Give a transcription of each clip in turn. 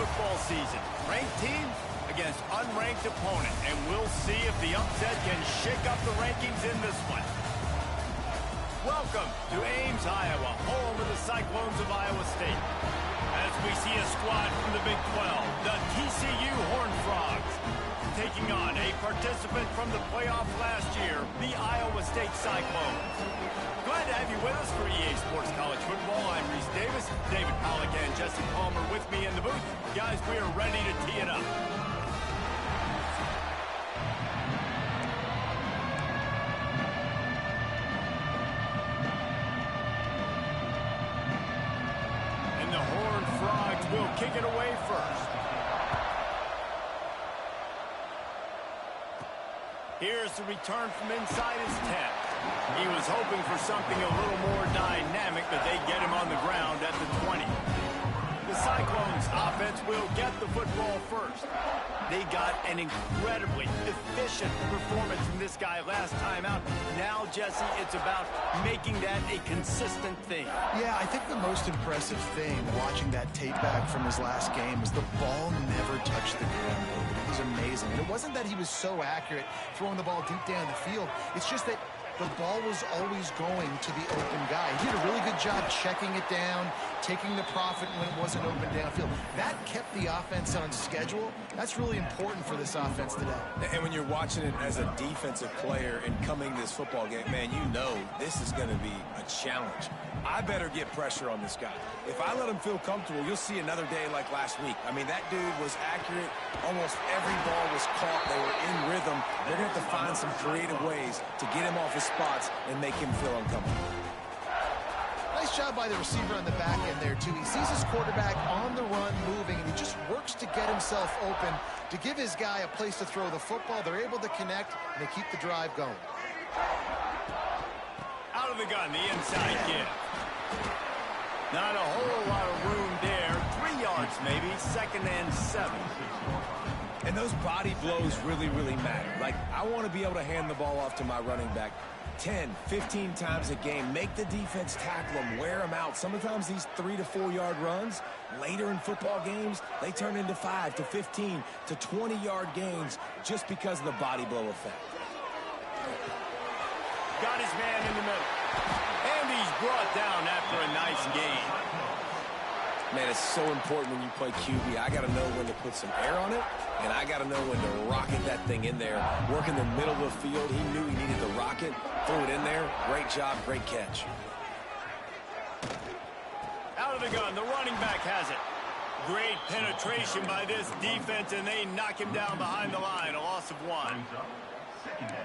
football season. Ranked team against unranked opponent, and we'll see if the upset can shake up the rankings in this one. Welcome to Ames, Iowa, home of the Cyclones of Iowa State. As we see a squad from the Big 12, the TCU Horned Frogs, taking on a participant from the playoff last year, the Iowa State Cyclones. Glad to have you with us for EA Sports College Football. I'm Reese Davis, David Pollack and Jesse Palmer with me in the booth. Guys, we are ready to tee it up. And the Horned Frogs will kick it away first. Here's the return from inside his 10. He was hoping for something a little more dynamic, but they get him on the ground at the 20. The Cyclones offense will get the football first. They got an incredibly efficient performance from this guy last time out. Now, Jesse, it's about making that a consistent thing. Yeah, I think the most impressive thing watching that tape back from his last game is the ball never touched the ground. It was amazing. And it wasn't that he was so accurate throwing the ball deep down the field. It's just that the ball was always going to the open guy. He did a really good job checking it down, taking the profit when it wasn't open downfield. That kept the offense on schedule. That's really important for this offense today. And when you're watching it as a defensive player and coming this football game, man, you know this is going to be a challenge. I better get pressure on this guy. If I let him feel comfortable, you'll see another day like last week. I mean, that dude was accurate. Almost every ball was caught. They were in rhythm. They're going to have to find some creative ways to get him off his spots and make him feel uncomfortable. Nice job by the receiver on the back end there, too. He sees his quarterback on the run moving, and he just works to get himself open to give his guy a place to throw the football. They're able to connect, and they keep the drive going. Out of the gun, the inside give. Not a whole lot of room there. 3 yards maybe, 2nd and 7. And those body blows really, really matter. Like, I want to be able to hand the ball off to my running back 10, 15 times a game. Make the defense tackle them, wear them out. Sometimes these 3 to 4 yard runs, later in football games, they turn into 5 to 15 to 20 yard gains just because of the body blow effect. Got his man in the middle. And he's brought down after a nice gain. Man, it's so important when you play QB. I got to know when to put some air on it, and I got to know when to rocket that thing in there. Work in the middle of the field. He knew he needed the rocket. Threw it in there. Great job, great catch. Out of the gun, the running back has it. Great penetration by this defense, and they knock him down behind the line. A loss of 1.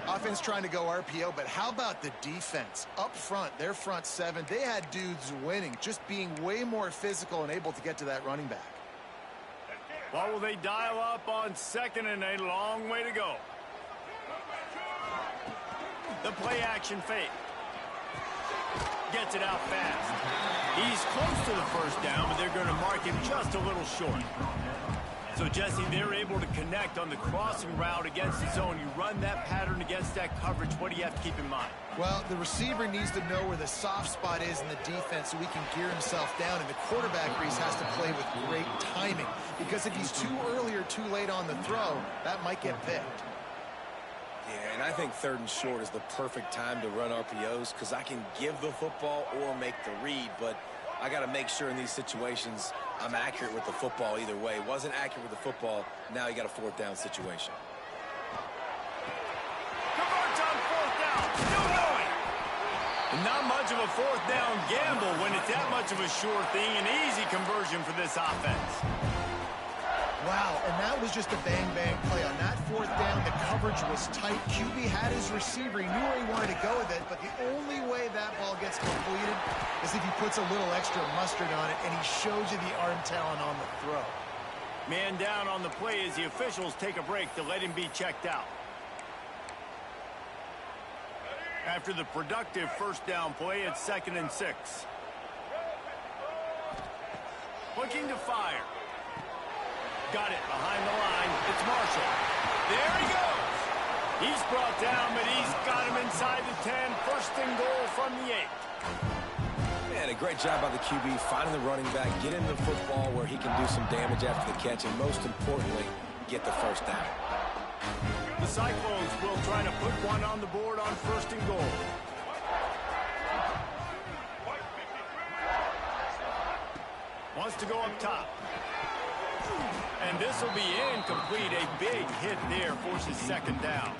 Offense trying to go RPO, but how about the defense? Up front, their front 7, they had dudes winning, just being way more physical and able to get to that running back. What will they dial up on 2nd and a long way to go? The play action fake. Gets it out fast. He's close to the first down, but they're going to mark him just a little short. So, Jesse, they're able to connect on the crossing route against the zone. You run that pattern against that coverage. What do you have to keep in mind? Well, the receiver needs to know where the soft spot is in the defense so he can gear himself down. And the quarterback, Reese, has to play with great timing. Because if he's too early or too late on the throw, that might get picked. Yeah, and I think 3rd and short is the perfect time to run RPOs because I can give the football or make the read, but I got to make sure in these situations I'm accurate with the football either way. Wasn't accurate with the football, now you got a 4th down situation. Converts on 4th down, still going. Not much of a 4th down gamble when it's that much of a sure thing. An easy conversion for this offense. Wow, and that was just a bang-bang play. On that 4th down, the coverage was tight. QB had his receiver. He knew where he wanted to go with it, but the only way that ball gets completed is if he puts a little extra mustard on it, and he shows you the arm talent on the throw. Man down on the play as the officials take a break to let him be checked out. After the productive 1st down play, it's 2nd and 6. Looking to fire. Got it behind the line. It's Marshall. There he goes. He's brought down, but he's got him inside the 10. 1st and goal from the 8. Man, a great job by the QB, finding the running back, getting the football where he can do some damage after the catch, and most importantly, get the first down. The Cyclones will try to put one on the board on 1st and goal. Wants to go up top. And this will be incomplete. A big hit there forces 2nd down.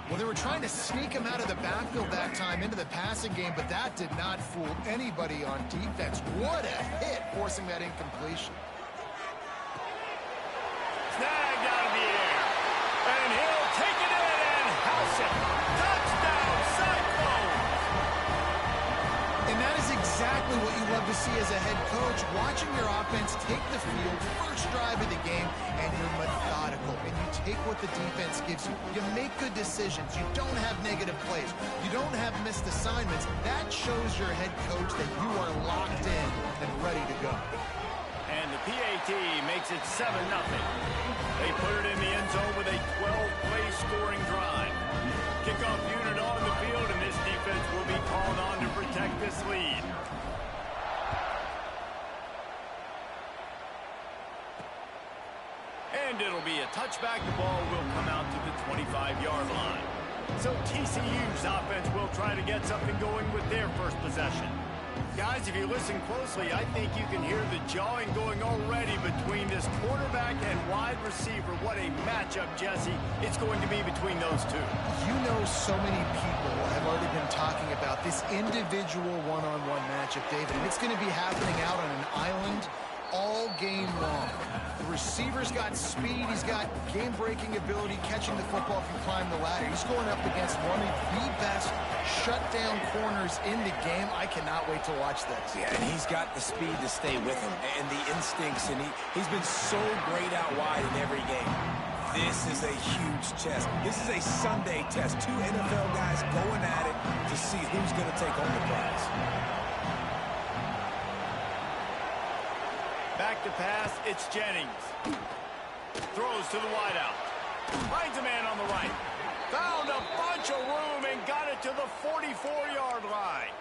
Well, they were trying to sneak him out of the backfield that time into the passing game, but that did not fool anybody on defense. What a hit, forcing that incompletion. Snagged out of the air. And he'll take it in and house it. Touchdown, Cyclones! And that is exactly what you love to see as a head coach, watching your offense take the field, first drive of the game, and you're methodical, and you take what the defense gives you. You make good decisions. You don't have negative plays. You don't have missed assignments. That shows your head coach that you are locked in and ready to go. And the PAT makes it 7-0. They put it in the end zone with a 12-play scoring drive. Kickoff unit on the field, and this defense will be called on to protect this lead. And it'll be a touchback. The ball will come out to the 25-yard line. So TCU's offense will try to get something going with their first possession. Guys, if you listen closely, I think you can hear the jawing going already between this quarterback and wide receiver. What a matchup, Jesse, it's going to be between those two. You know, so many people have already been talking about this individual one-on-one matchup, David, and it's going to be happening out on an island all game long. The receiver's got speed, he's got game-breaking ability, catching the football, can climb the ladder. He's going up against one of the best shutdown corners in the game. I cannot wait to watch this. Yeah, and he's got the speed to stay with him and the instincts, and he's been so great out wide in every game. This is a huge test. This is a Sunday test. 2 NFL guys going at it to see who's going to take home the prize. Back to pass, it's Jennings. Throws to the wideout. Finds a man on the right. Found a bunch of room and got it to the 44-yard line.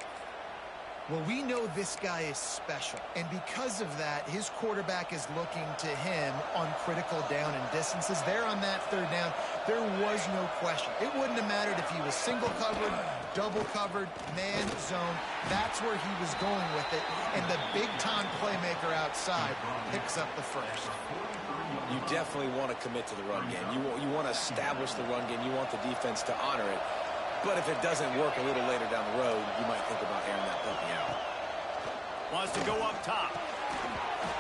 Well, we know this guy is special, and because of that, his quarterback is looking to him on critical down and distances. There on that 3rd down, there was no question. It wouldn't have mattered if he was single covered, double covered, man zone. That's where he was going with it, and the big-time playmaker outside picks up the first. You definitely want to commit to the run game. You want to establish the run game. You want the defense to honor it. But if it doesn't work a little later down the road, you might think about airing that puppy out. Wants to go up top.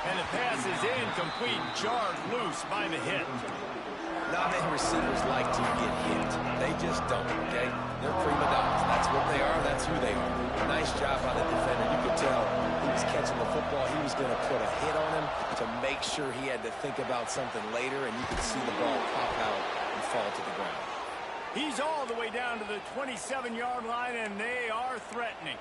And the pass is incomplete, jarred loose by the hit. Not many receivers like to get hit. They just don't, okay? They're prima donnas. That's what they are. That's who they are. Nice job by the defender. You could tell he was catching the football. He was going to put a hit on him to make sure he had to think about something later, and you could see the ball pop out and fall to the ground. He's all the way down to the 27-yard line, and they are threatening.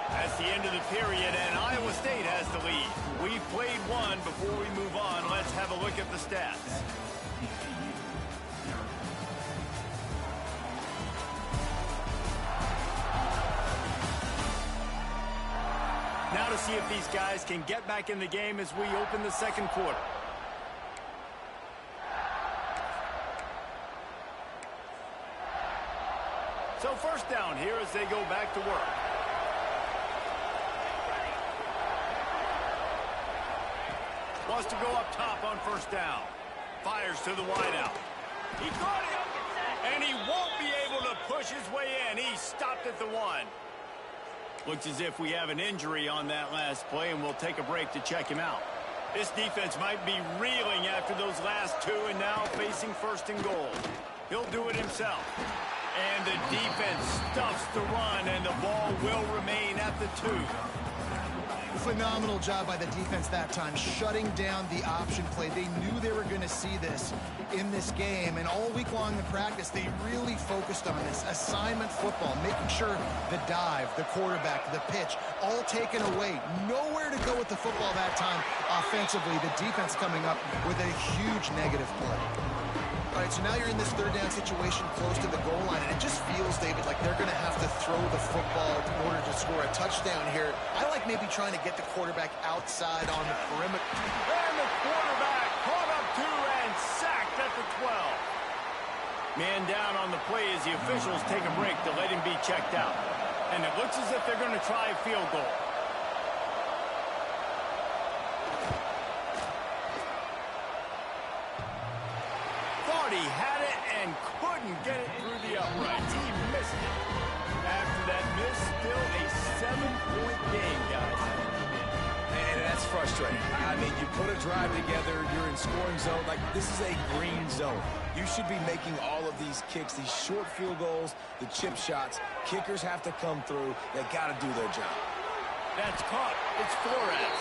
That's the end of the period, and Iowa State has the lead. We've played one. Before we move on, let's have a look at the stats. Now to see if these guys can get back in the game as we open the 2nd quarter. So 1st down here as they go back to work. Wants to go up top on 1st down. Fires to the wideout. He caught it, and he won't be able to push his way in. He stopped at the 1. Looks as if we have an injury on that last play, and we'll take a break to check him out. This defense might be reeling after those last 2 and now facing 1st and goal. He'll do it himself. And the defense stuffs the run, and the ball will remain at the 2. Phenomenal job by the defense that time, shutting down the option play. They knew they were going to see this in this game, and all week long in practice, they really focused on this assignment football, making sure the dive, the quarterback, the pitch, all taken away. Nowhere to go with the football that time offensively. The defense coming up with a huge negative play. All right, so now you're in this third down situation close to the goal line, and it just feels, David, like they're going to have to throw the football in order to score a touchdown here. I like maybe trying to get the quarterback outside on the perimeter. And the quarterback caught up to and sacked at the 12. Man down on the play as the officials take a break to let him be checked out. And it looks as if they're going to try a field goal. He had it and couldn't get it through the uprights. He missed it. After that miss, still a 7-point game, guys. And that's frustrating. I mean, you put a drive together, you're in scoring zone. Like, this is a green zone. You should be making all of these kicks, these short field goals, the chip shots. Kickers have to come through. They got to do their job. That's caught. It's Flores.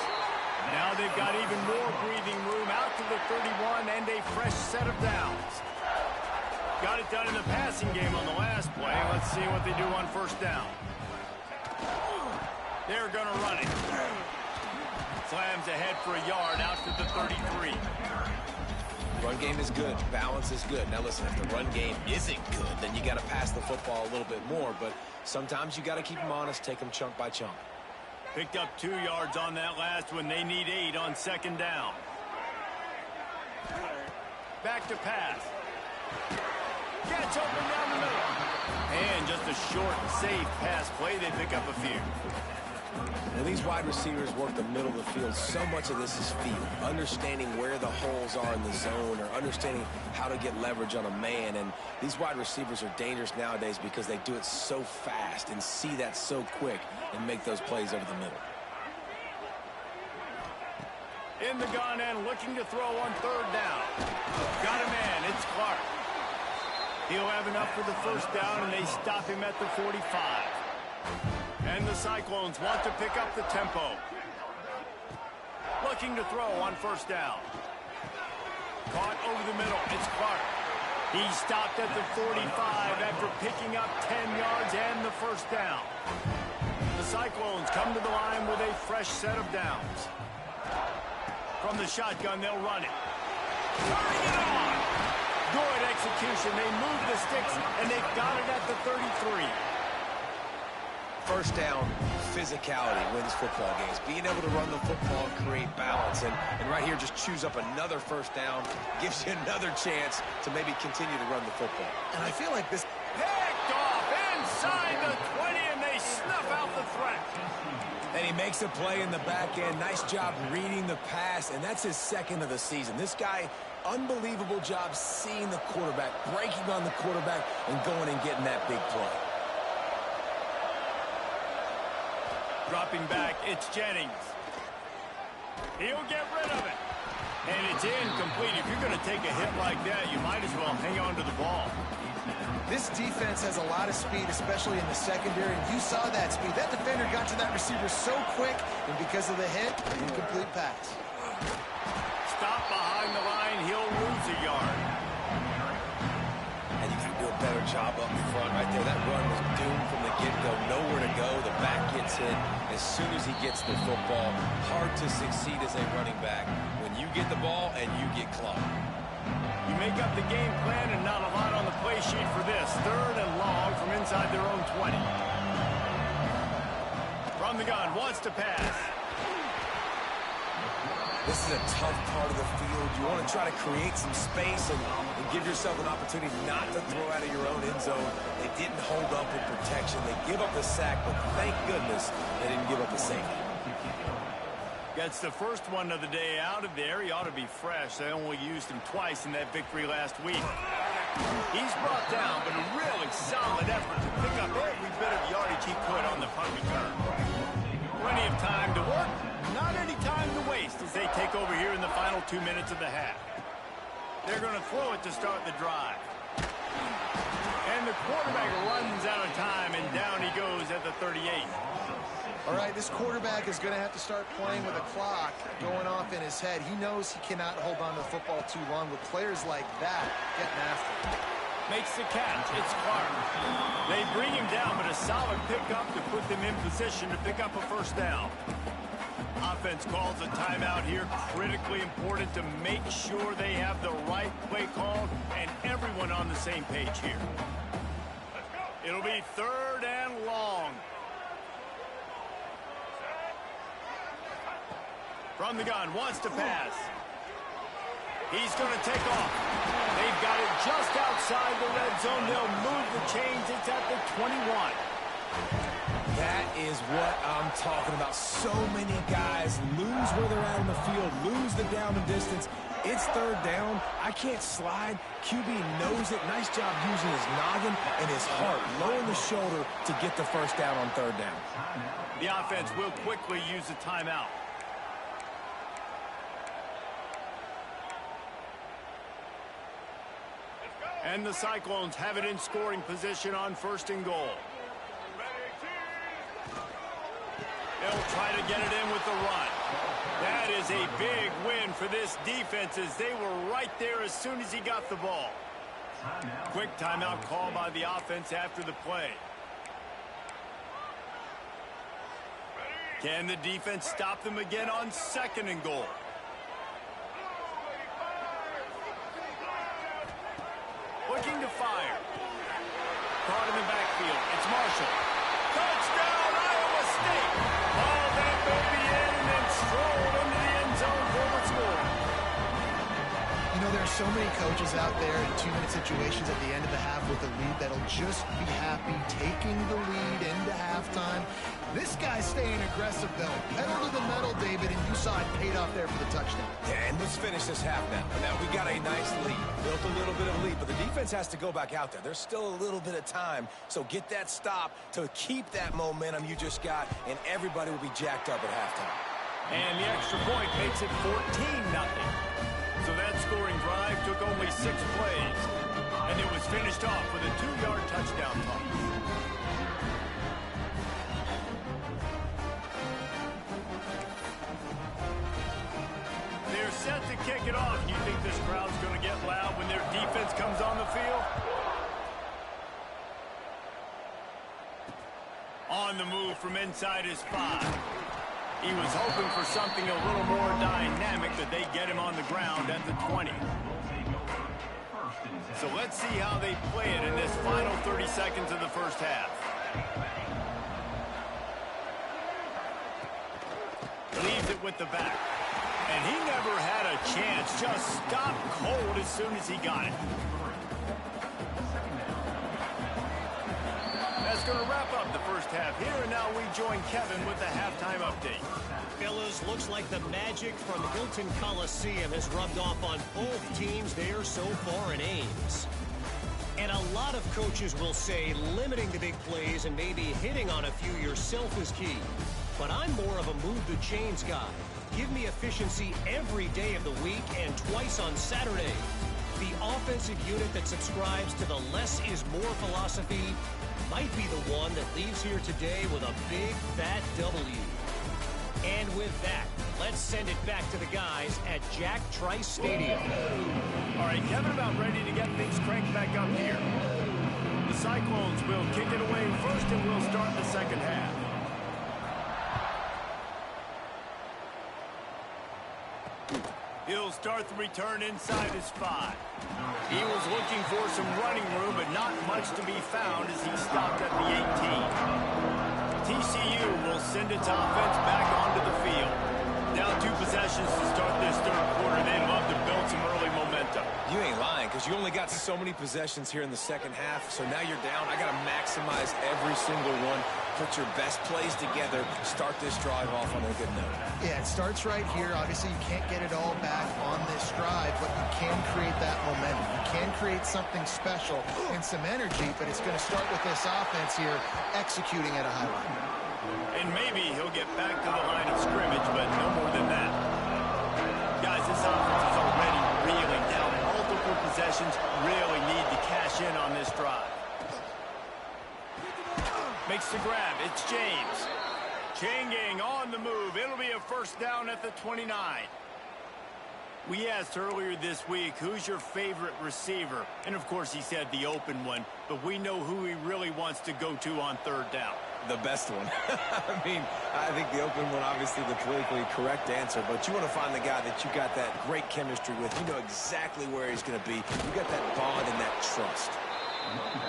Now they've got even more breathing room out to the 31 and a fresh set of downs. Got it done in the passing game on the last play. Let's see what they do on first down. They're going to run it. Slams ahead for a yard out to the 33. Run game is good. Balance is good. Now listen, if the run game isn't good, then you got to pass the football a little bit more. But sometimes you got to keep them honest, take them chunk by chunk. Picked up 2 yards on that last one. They need 8 on second down. Back to pass. Gets open down the middle. And just a short, safe pass play. They pick up a few. When these wide receivers work the middle of the field, so much of this is feel. Understanding where the holes are in the zone or understanding how to get leverage on a man. And these wide receivers are dangerous nowadays because they do it so fast and see that so quick and make those plays over the middle. In the gun and looking to throw on third down. Got a man. It's Clark. He'll have enough for the first down, and they stop him at the 45. And the Cyclones want to pick up the tempo. Looking to throw on first down. Caught over the middle. It's Clark. He stopped at the 45 after picking up 10 yards and the first down. The Cyclones come to the line with a fresh set of downs. From the shotgun, they'll run it. Turning it on. Good execution. They move the sticks, and they've got it at the 33. First down, physicality wins football games. Being able to run the football and create balance. And right here, just choose up another first down. Gives you another chance to maybe continue to run the football. And I feel like this... Picked off inside the 20, and they snuff out the threat. And he makes a play in the back end. Nice job reading the pass, and that's his second of the season. This guy, unbelievable job seeing the quarterback, breaking on the quarterback, and going and getting that big play. Dropping back, it's Jennings. He'll get rid of it. And it's incomplete. If you're going to take a hit like that, you might as well hang on to the ball. This defense has a lot of speed, especially in the secondary, and you saw that speed. That defender got to that receiver so quick, and because of the hit, incomplete pass. Stop behind the line, he'll lose a yard. And you got to do a better job up front right there. That run was doomed from the get-go. Nowhere to go. The back gets hit as soon as he gets the football. Hard to succeed as a running back when you get the ball and you get clocked. You make up the game plan and not a lot on the play sheet for this. Third and long from inside their own 20. From the gun, wants to pass. This is a tough part of the field. You want to try to create some space and give yourself an opportunity not to throw out of your own end zone. They didn't hold up in protection. They give up the sack, but thank goodness they didn't give up the safety. Gets the first one of the day out of there. He ought to be fresh. They only used him twice in that victory last week. He's brought down, but a really solid effort to pick up every bit of yardage he could on the punt return. Plenty of time to work, not any time to waste as they take over here in the final 2 minutes of the half. They're going to throw it to start the drive. And And the quarterback runs out of time, and down he goes at the 38. All right, this quarterback is going to have to start playing with a clock going off in his head. He knows he cannot hold on to the football too long with players like that getting after him. Makes the catch. It's Clark. They bring him down, but a solid pickup to put them in position to pick up a first down. Offense calls a timeout here. Critically important to make sure they have the right play called and everyone on the same page here. It'll be 3rd and long. From the gun, wants to pass. He's going to take off. They've got it just outside the red zone. They'll move the chains. It's at the 21. That is what I'm talking about. So many guys lose where they're at on the field, lose the down and distance. It's 3rd down. I can't slide. QB knows it. Nice job using his noggin and his heart, lowering the shoulder to get the first down on 3rd down. The offense will quickly use a timeout. And the Cyclones have it in scoring position on 1st and goal. They'll try to get it in with the run. That is a big win for this defense as they were right there as soon as he got the ball. Quick timeout call by the offense after the play. Can the defense stop them again on 2nd and goal? Looking to fire. Caught in the backfield. It's Marshall. Touchdown, Iowa State. Ball that baby in and then strolled into the end zone for the score. You know, there are so many coaches out there in 2-minute situations at the end of the half with a lead that'll just be happy taking the lead into halftime. This guy's staying aggressive, though. Pedal to the metal, David, and you saw it paid off there for the touchdown. Yeah, and let's finish this half now. Now, we got a nice lead. Built a little bit of lead, but the defense has to go back out there. There's still a little bit of time, so get that stop to keep that momentum you just got, and everybody will be jacked up at halftime. And the extra point makes it 14-0. So that scoring drive took only 6 plays, and it was finished off with a 2-yard touchdown toss. They're set to kick it off. You think this crowd's going to get loud when their defense comes on the field? On the move from inside his 5. He was hoping for something a little more dynamic, but they get him on the ground at the 20. So let's see how they play it in this final 30 seconds of the first half. Leaves it with the back. And he never had a chance. Just stopped cold as soon as he got it. That's going to wrap up the first half here, and now we join Kevin with the halftime update. Fellas, looks like the magic from Hilton Coliseum has rubbed off on both teams there so far in Ames. And a lot of coaches will say limiting the big plays and maybe hitting on a few yourself is key. But I'm more of a move the chains guy. Give me efficiency every day of the week and twice on Saturday. The offensive unit that subscribes to the less is more philosophy might be the one that leaves here today with a big fat W. And with that, let's send it back to the guys at Jack Trice Stadium. All right, Kevin, about ready to get things cranked back up here. The Cyclones will kick it away first, and we'll start the second half. He'll start the return inside his 5. He was looking for some running room, but not much to be found as he stopped at the 18. TCU will send its offense back onto the field. Down 2 possessions to start this third quarter. They'd love to build some early momentum. You ain't lying, because you only got so many possessions here in the second half, so now you're down. I got to maximize every single one. Put your best plays together. Start this drive off on a good note. Yeah, it starts right here. Obviously, you can't get it all back on this drive, but you can create that momentum. You can create something special and some energy, but it's going to start with this offense here executing at a high level. And maybe he'll get back to the line of scrimmage, but no more than that. Guys, this offense is already reeling down. Multiple possessions, really need to cash in on this drive. Makes the grab. It's James. Changing on the move. It'll be a first down at the 29. We asked earlier this week, who's your favorite receiver? And, of course, he said the open one. But we know who he really wants to go to on third down. The best one. I mean, I think the open one, obviously the politically correct answer, but you want to find the guy that you got that great chemistry with. You know exactly where he's going to be. You got that bond and that trust.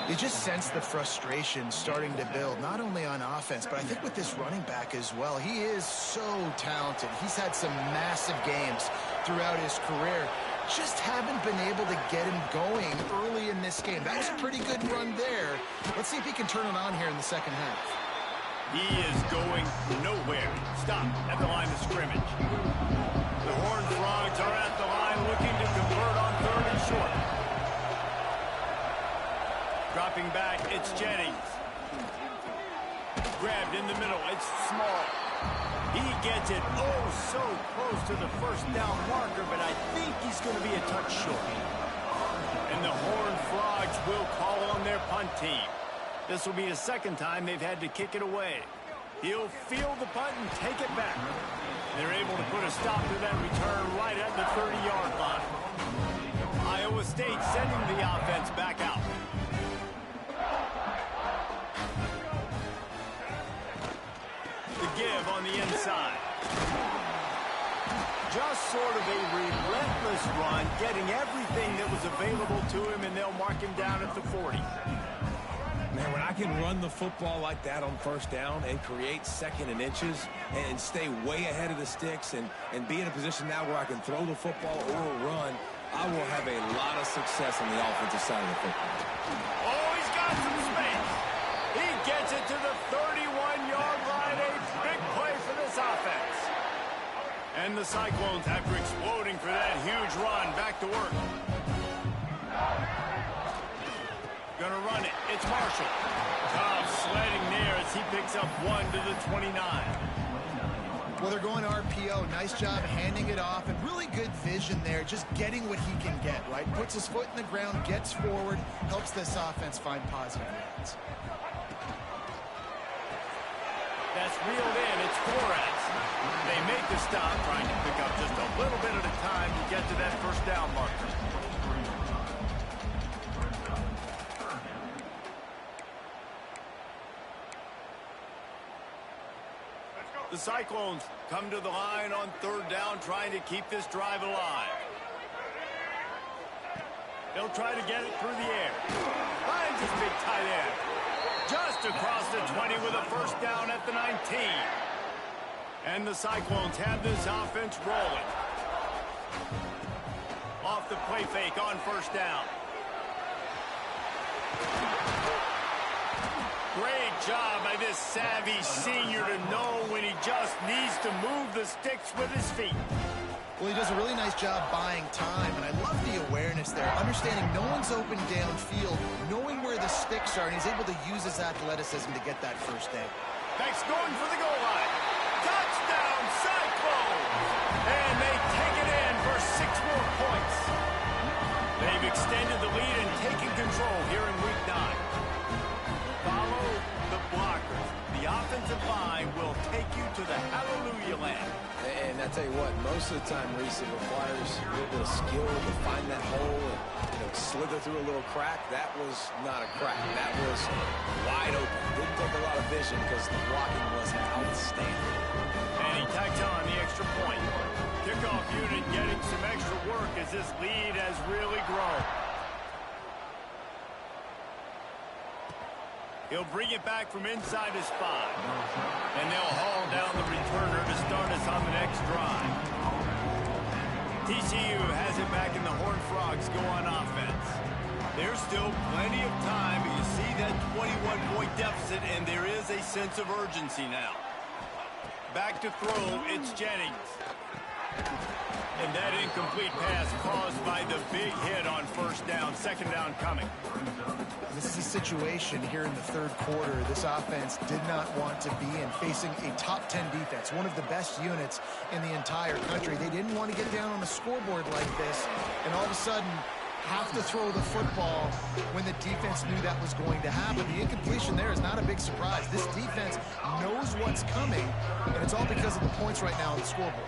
You just sense the frustration starting to build, not only on offense, but I think with this running back as well. He is so talented. He's had some massive games throughout his career. Just haven't been able to get him going early in this game. That was a pretty good run there. Let's see if he can turn it on here in the second half. He is going nowhere. Stop at the line of scrimmage. The Horned Frogs are at the line looking to convert on third and short. Dropping back, it's Jennings. Grabbed in the middle, it's Small. He gets it so close to the first down marker, but I think he's going to be a touch short. And the Horned Frogs will call on their punt team. This will be the second time they've had to kick it away. He'll field the punt and take it back. They're able to put a stop to that return right at the 30-yard line. Iowa State sending the offense back out. The give on the inside. Just sort of a relentless run, getting everything that was available to him, and they'll mark him down at the 40. Man, when I can run the football like that on first down and create second and inches and stay way ahead of the sticks and be in a position now where I can throw the football or run, I will have a lot of success on the offensive side of the football. Oh, he's got some space. He gets it to the 31-yard line. A big play for this offense. And the Cyclones, after exploding for that huge run, back to work. Gonna run it. It's Marshall. Tough sledding there as he picks up 1 to the 29. Well, they're going RPO. Nice job handing it off, and really good vision there, just getting what he can get, right? Puts his foot in the ground, gets forward, helps this offense find positive yards. That's reeled in. It's Flores. They make the stop, trying to pick up just a little bit at a time to get to that first down marker. The Cyclones come to the line on third down, trying to keep this drive alive. They'll try to get it through the air. Finds his big tight end. Just across the 20 with a first down at the 19. And the Cyclones have this offense rolling. Off the play fake on first down. Great job by this savvy senior to know when he just needs to move the sticks with his feet. Well, he does a really nice job buying time, and I love the awareness there. Understanding no one's open downfield, knowing where the sticks are, and he's able to use his athleticism to get that first down. Beck's going for the goal line. Touchdown, Cyclones! And they take it in for 6 more points. They've extended the lead and taken control here in Week 9. Follow the blockers. The offensive line will take you to the hallelujah land. And I tell you what, most of the time, Reese, it requires a little bit of skill to find that hole and slither through a little crack. That was not a crack. That was wide open. Didn't take a lot of vision because the blocking was outstanding. And he tags on the extra point. Kickoff unit getting some extra work as this lead has really grown. He'll bring it back from inside his 5. And they'll haul down the returner to start us on the next drive. TCU has it back and the Horned Frogs go on offense. There's still plenty of time, but you see that 21-point deficit, and there is a sense of urgency now. Back to throw, it's Jennings. And that incomplete pass caused by the big hit on first down. Second down coming. This is a situation here in the third quarter this offense did not want to be in, facing a top 10 defense, one of the best units in the entire country. They didn't want to get down on the scoreboard like this, and all of a sudden, have to throw the football when the defense knew that was going to happen. The incompletion there is not a big surprise. This defense knows what's coming, and it's all because of the points right now on the scoreboard.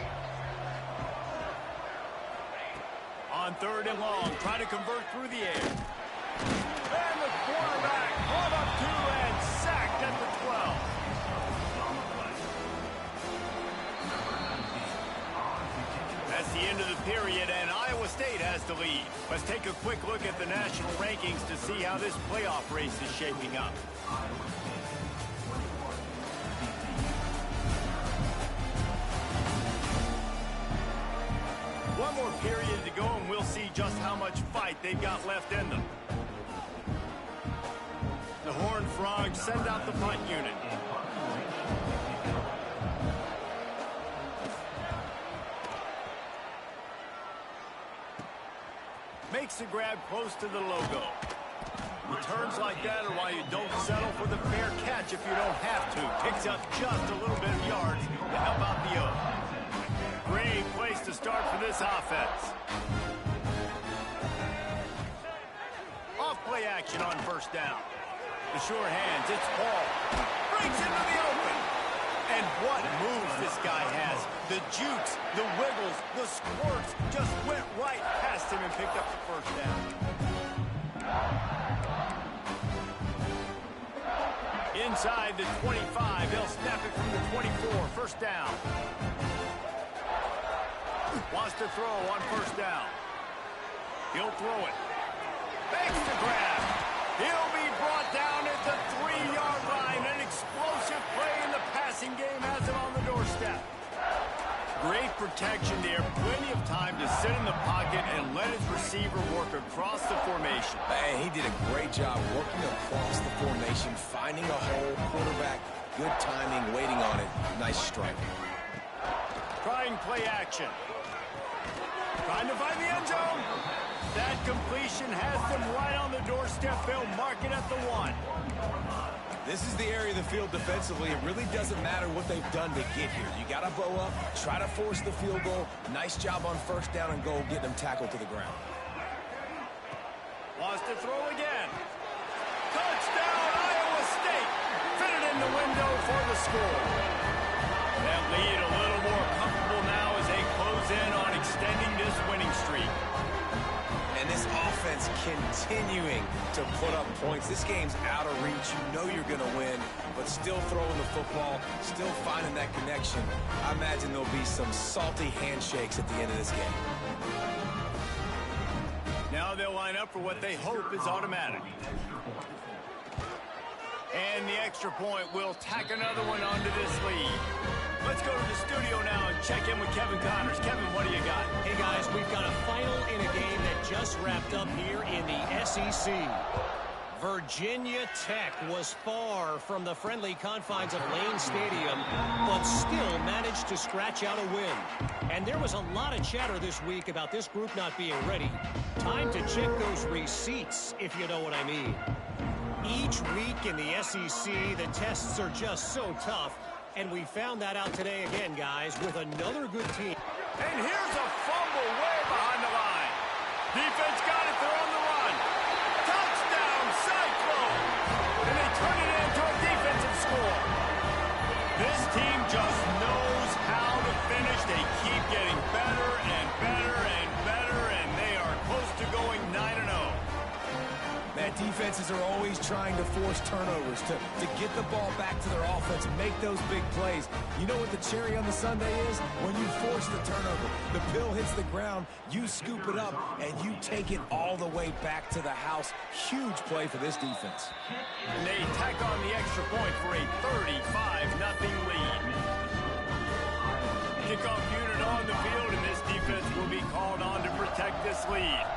On 3rd and long, try to convert through the air. And the quarterback brought up 2 and sacked at the 12. That's the end of the period, and Iowa State has the lead. Let's take a quick look at the national rankings to see how this playoff race is shaping up. One more period to go, and we'll see just how much fight they've got left in them. The Horned Frogs send out the punt unit. Makes the grab close to the logo. Returns like that are why you don't settle for the fair catch if you don't have to. Picks up just a little bit of yards to help out the O. Great place to start for this offense. Off play action on 1st down. The sure hands, it's Paul. Breaks into the open. And what moves this guy has. The jukes, the wiggles, the squirts just went right past him and picked up the 1st down. Inside the 25, they'll snap it from the 24, 1st down. Wants to throw on 1st down. He'll throw it. Makes the grab. He'll be brought down at the 3-yard line. An explosive play in the passing game has him on the doorstep. Great protection there. Plenty of time to sit in the pocket and let his receiver work across the formation. Hey, he did a great job working across the formation, finding a hole. Quarterback, good timing, waiting on it. Nice strike. Trying play action. Trying to find the end zone. That completion has them right on the doorstep. They'll mark it at the 1. This is the area of the field defensively. It really doesn't matter what they've done to get here. You got to bow up, try to force the field goal. Nice job on 1st down and goal, getting them tackled to the ground. Wants to throw again. Touchdown, Iowa State. Fitted in the window for the score. That lead a little more comfortable now as they close in on extending this winning streak. And this offense continuing to put up points. This game's out of reach. You know you're going to win, but still throwing the football, still finding that connection. I imagine there'll be some salty handshakes at the end of this game. Now they'll line up for what they hope is automatic. And the extra point will tack another one onto this lead. Let's go to the studio now and check in with Kevin Connors. Kevin, what do you got? Hey, guys, we've got a final in a game that just wrapped up here in the SEC. Virginia Tech was far from the friendly confines of Lane Stadium, but still managed to scratch out a win. And there was a lot of chatter this week about this group not being ready. Time to check those receipts, if you know what I mean. Each week in the SEC, the tests are just so tough. And we found that out today again, guys, with another good team. And here's a fumble way behind the line. Defense got it. They're on the run. Touchdown, Cyclone. And they turn it into a defensive score. This team just knows how to finish. They keep getting better and better and better, and they are close to going 9-0. Man, defenses are always trying to force turnovers, to get the ball back to their offense, make those big plays. You know what the cherry on the sundae is? When you force the turnover, the pill hits the ground, you scoop it up, and you take it all the way back to the house. Huge play for this defense. And they tack on the extra point for a 35-0 lead. Kickoff unit on the field, and this defense will be called on to protect this lead.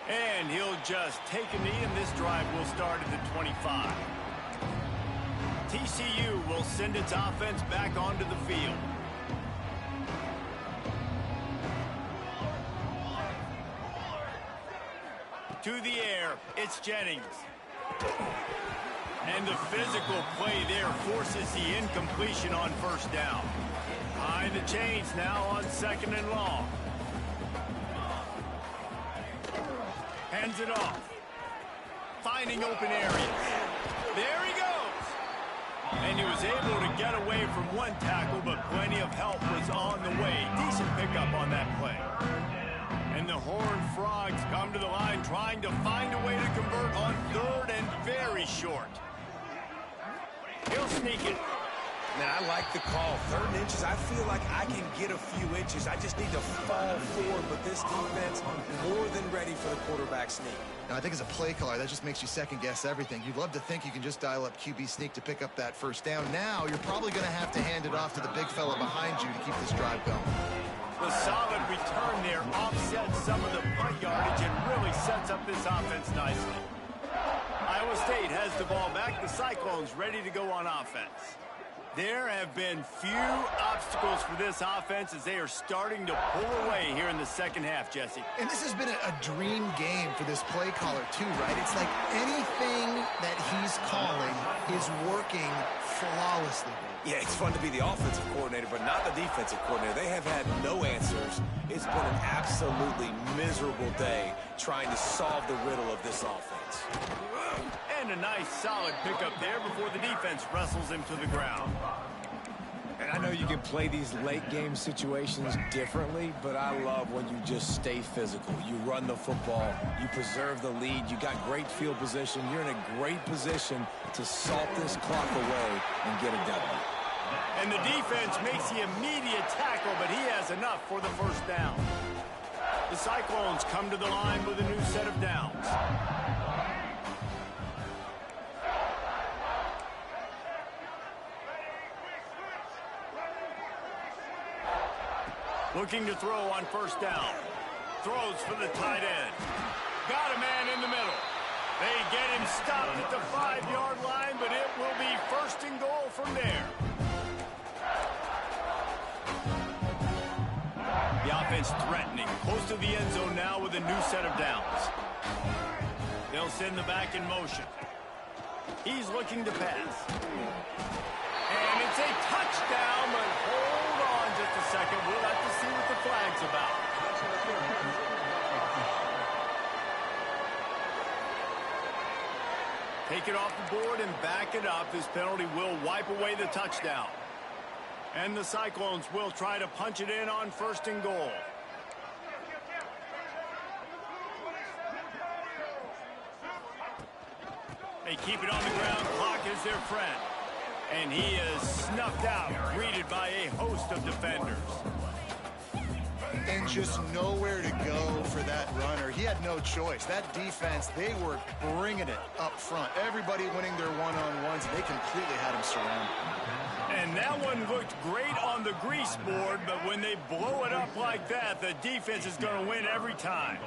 And he'll just take a knee, and this drive will start at the 25. TCU will send its offense back onto the field. To the air, it's Jennings. And the physical play there forces the incompletion on first down. Behind the chains now on 2nd and long. Hands it off. Finding open areas. There he goes. And he was able to get away from one tackle, but plenty of help was on the way. Decent pickup on that play. And the Horned Frogs come to the line trying to find a way to convert on 3rd and very short. He'll sneak it. Man, I like the call. 3rd and inches, I feel like I can get a few inches. I just need to fall forward, but this defense more than ready for the quarterback sneak. Now, I think as a play caller, that just makes you second-guess everything. You'd love to think you can just dial up QB sneak to pick up that first down. Now, you're probably going to have to hand it off to the big fella behind you to keep this drive going. The solid return there offsets some of the punt yardage and really sets up this offense nicely. Iowa State has the ball back. The Cyclones ready to go on offense. There have been few obstacles for this offense as they are starting to pull away here in the second half, Jesse. And this has been a dream game for this play caller, too, right? It's like anything that he's calling is working flawlessly. Yeah, it's fun to be the offensive coordinator, but not the defensive coordinator. They have had no answers. It's been an absolutely miserable day trying to solve the riddle of this offense. And a nice solid pickup there before the defense wrestles him to the ground. And I know you can play these late game situations differently, but I love when you just stay physical. You run the football, you preserve the lead, you got great field position, you're in a great position to salt this clock away and get a W. And the defense makes the immediate tackle, but he has enough for the first down. The Cyclones come to the line with a new set of downs. Looking to throw on first down. Throws for the tight end. Got a man in the middle. They get him stopped at the 5-yard line, but it will be 1st and goal from there. The offense threatening. Close to the end zone now with a new set of downs. They'll send the back in motion. He's looking to pass. And it's a touchdown, but hold on just a second. We'll have to see what the flag's about. Take it off the board and back it up. This penalty will wipe away the touchdown. And the Cyclones will try to punch it in on 1st and goal. They keep it on the ground. Clock is their friend. And he is snuffed out, greeted by a host of defenders. And just nowhere to go for that runner. He had no choice. That defense, they were bringing it up front. Everybody winning their one-on-ones. They completely had him surrounded. And that one looked great on the grease board, but when they blow it up like that, the defense is going to win every time.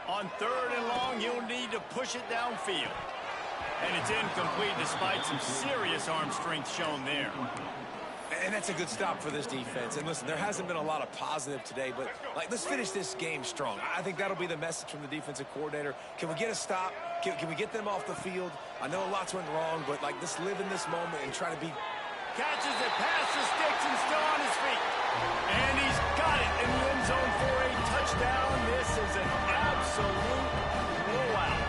On 3rd and long, he'll need to push it downfield. And it's incomplete despite some serious arm strength shown there. And that's a good stop for this defense. And listen, there hasn't been a lot of positive today, but let's finish this game strong. I think that'll be the message from the defensive coordinator. Can we get a stop? Can we get them off the field? I know lots went wrong, but let's live in this moment and try to be. Catches it past the sticks and still on his feet. And he's got it in the end zone for a touchdown. This is an absolute blowout.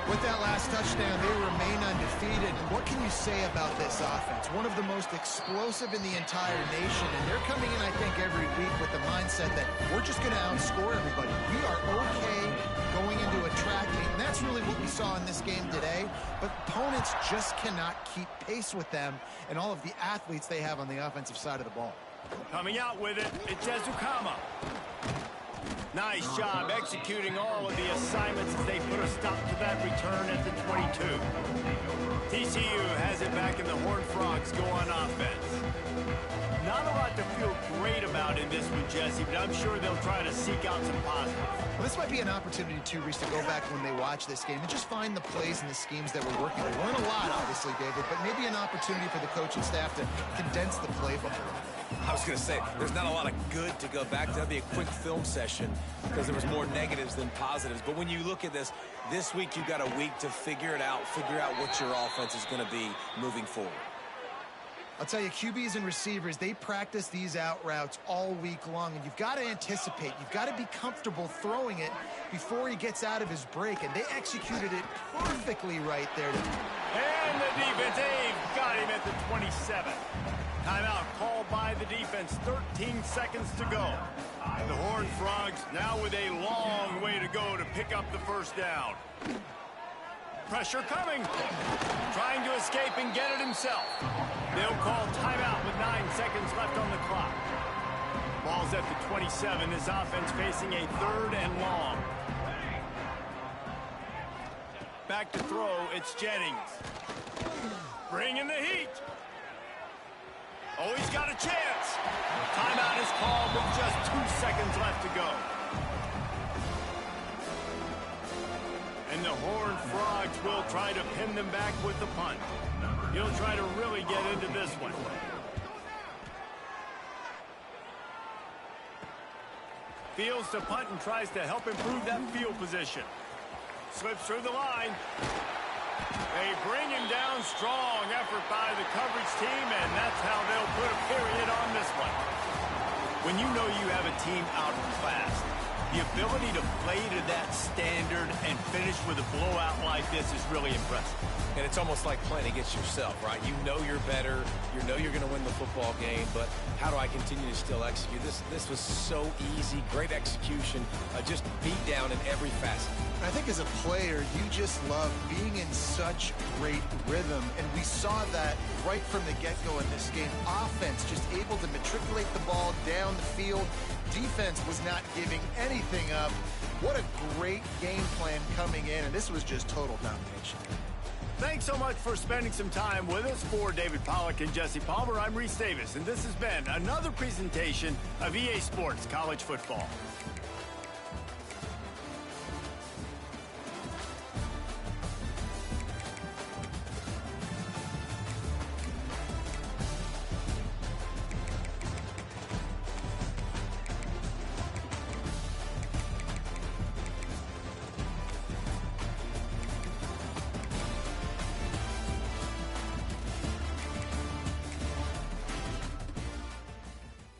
With that last touchdown, they remain undefeated. And what can you say about this offense? One of the most explosive in the entire nation. And they're coming in, I think, every week with the mindset that we're just going to outscore everybody. We are okay going into a track meet. And that's really what we saw in this game today. But opponents just cannot keep pace with them and all of the athletes they have on the offensive side of the ball. Coming out with it, it's Ezukama. Nice job executing all of the assignments as they put a stop to that return at the 22. TCU has it back, and the Horned Frogs go on offense. Not a lot to feel great about in this one, Jesse, but I'm sure they'll try to seek out some positives. Well, this might be an opportunity, too, Reese, to go back when they watch this game and just find the plays and the schemes that were working. There weren't a lot, obviously, David, but maybe an opportunity for the coaching staff to condense the playbook. I was going to say, there's not a lot of good to go back to. That'd be a quick film session because there was more negatives than positives. But when you look at this week you've got a week to figure it out, figure out what your offense is going to be moving forward. I'll tell you, QBs and receivers, they practice these out routes all week long, and you've got to anticipate. You've got to be comfortable throwing it before he gets out of his break, and they executed it perfectly right there. And the defense, they've got him at the 27. Timeout called by the defense, 13 seconds to go. The Horned Frogs now with a long way to go to pick up the first down. Pressure coming. Trying to escape and get it himself. They'll call timeout with 9 seconds left on the clock. Ball's at the 27. This offense facing a 3rd and long. Back to throw, it's Jennings. Bringing the heat. Oh, he's got a chance. Timeout is called with just 2 seconds left to go. And the Horned Frogs will try to pin them back with the punt. He'll try to really get into this one. Fields to punt and tries to help improve that field position. Slips through the line. They bring him down. Strong effort by the coverage team, and that's how they'll put a period on this one. When you know you have a team out fast, the ability to play to that standard and finish with a blowout like this is really impressive. And it's almost like playing against yourself, right? You know you're better. You know you're going to win the football game, but how do I continue to still execute? This was so easy. Great execution. Just beat down in every facet. I think as a player, you just love being in such great rhythm, and we saw that right from the get-go in this game. Offense just able to matriculate the ball down the field. Defense was not giving anything up. What a great game plan coming in, and this was just total domination. Thanks so much for spending some time with us. For David Pollack and Jesse Palmer, I'm Reese Davis, and this has been another presentation of EA Sports College Football.